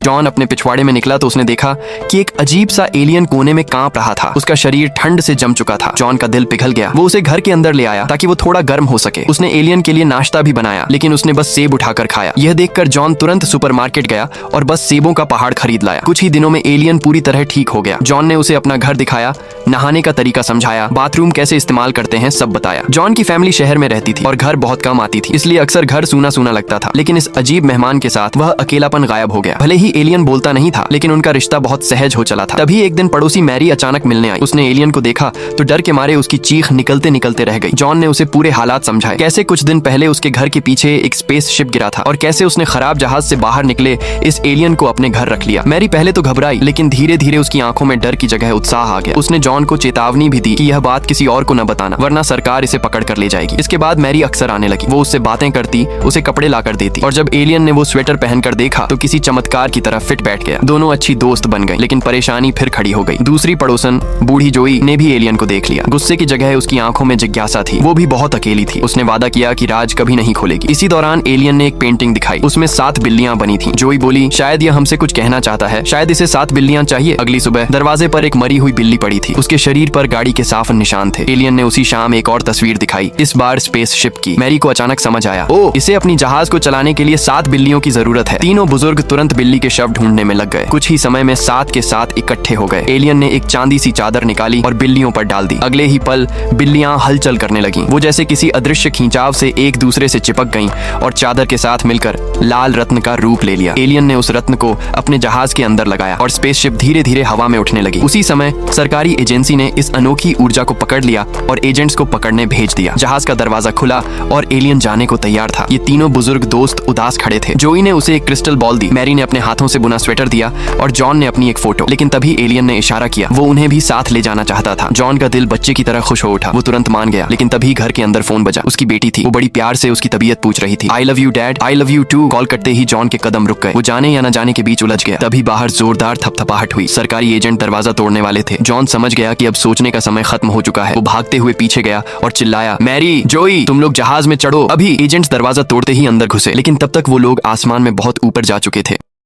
John अपने पिछवाड़े में निकला तो उसने देखा कि एक अजीब सा एलियन कोने में कांप रहा था। उसका शरीर ठंड से जम चुका था। जॉन का दिल पिघल गया। वो उसे घर के अंदर ले आया ताकि वो थोड़ा गर्म हो सके। उसने एलियन के लिए नाश्ता भी बनाया, लेकिन उसने बस सेब उठाकर खाया। यह देखकर जॉन तुरंत सुपरमार्केट गया और बस सेबों का पहाड़ खरीद लाया। कुछ ही दिनों में एलियन पूरी तरह ठीक हो गया। जॉन ने उसे अपना घर दिखाया, नहाने का तरीका समझाया, बाथरूम कैसे इस्तेमाल करते हैं सब बताया। जॉन की फैमिली शहर में रहती थी और घर बहुत कम आती थी, इसलिए अक्सर घर सूना सूना लगता था। लेकिन इस अजीब मेहमान के साथ वह अकेलापन गायब हो गया। भले ही एलियन बोलता नहीं था, लेकिन उनका रिश्ता बहुत सहज हो चला था। तभी एक दिन पड़ोसी मैरी अचानक मिलने आई। उसने एलियन को देखा तो डर के मारे उसकी चीख निकलते निकलते रह गई। जॉन ने उसे पूरे हालात समझाए, कैसे कुछ दिन पहले उसके घर के पीछे एक स्पेस शिप गिरा था और कैसे उसने खराब जहाज से बाहर निकले इस एलियन को अपने घर रख लिया। मैरी पहले तो घबराई, लेकिन धीरे धीरे उसकी आंखों में डर की जगह उत्साह आ गया। उसने जॉन को चेतावनी भी दी कि यह बात किसी और को न बताना, वरना सरकार इसे पकड़ कर ले जाएगी। इसके बाद मैरी अक्सर आने लगी। वो उससे बातें करती, उसे कपड़े लाकर देती, और जब एलियन ने वो स्वेटर पहनकर देखा तो किसी चमत्कार की तरह फिट बैठ गया। दोनों अच्छी दोस्त बन गई, लेकिन परेशानी फिर खड़ी हो गई। दूसरी पड़ोसन बूढ़ी जोई ने भी एलियन को देख लिया। गुस्से की जगह उसकी आंखों में जिज्ञासा थी। वो भी बहुत अकेली थी। उसने वादा किया कि राज कभी नहीं खोलेगी। इसी दौरान एलियन ने एक पेंटिंग दिखाई। उसमें 7 बिल्लियां बनी थी। जोई बोली, शायद यह हमसे कुछ कहना चाहता है, शायद इसे 7 बिल्लियां चाहिए। अगली सुबह दरवाजे पर एक मरी हुई बिल्ली पड़ी थी। उसके शरीर पर गाड़ी के साफ निशान थे। एलियन ने उसी शाम एक और तस्वीर दिखाई, इस बार स्पेस शिप की। मैरी को अचानक समझ आया, ओ, इसे अपनी जहाज को चलाने के लिए 7 बिल्लियों की जरूरत है। तीनों बुजुर्ग तुरंत बिल्ली के शव ढूंढने में लग गए। कुछ ही समय में 7 के 7 इकट्ठे हो गए। एलियन ने एक चांदी सी चादर निकाली और बिल्लियों पर डाल दी। अगले ही पल बिल्लियां हलचल करने लगीं। वो जैसे किसी अदृश्य खींचाव से एक दूसरे से चिपक गईं और चादर के साथ मिलकर लाल रत्न का रूप ले लिया। एलियन ने उस रत्न को अपने जहाज के अंदर लगाया और स्पेसशिप धीरे धीरे हवा में उठने लगी। उसी समय सरकारी एजेंसी ने इस अनोखी ऊर्जा को पकड़ लिया और एजेंट्स को पकड़ने भेज दिया। जहाज का दरवाजा खुला और एलियन जाने को तैयार था। ये तीनों बुजुर्ग दोस्त उदास खड़े थे। जोई ने उसे एक क्रिस्टल बॉल दी, मैरी ने अपने हाथों से बुना स्वेटर दिया और जॉन ने अपनी एक फोटो। लेकिन तभी एलियन ने इशारा किया, वो उन्हें भी साथ ले जाना चाहता था। जॉन का दिल बच्चे की तरह खुश हो उठा। वो तुरंत मान गया। लेकिन तभी घर के अंदर फोन बजा। उसकी बेटी थी। वो बड़ी प्यार से उसकी तबीयत पूछ रही थी। I love you dad, I love you too. Call करते ही जॉन के कदम रुक गए। वो जाने या न जाने के बीच उलझ गया। तभी बाहर जोरदार थपथपाहट हुई। सरकारी एजेंट दरवाजा तोड़ने वाले थे। जॉन समझ गया कि अब सोचने का समय खत्म हो चुका है। वो भागते हुए पीछे गया और चिल्लाया, मैरी, जोई, तुम लोग जहाज में चढ़ो अभी। एजेंट्स दरवाजा तोड़ते ही अंदर घुसे, लेकिन तब तक वो लोग आसमान में बहुत ऊपर जा चुके थे।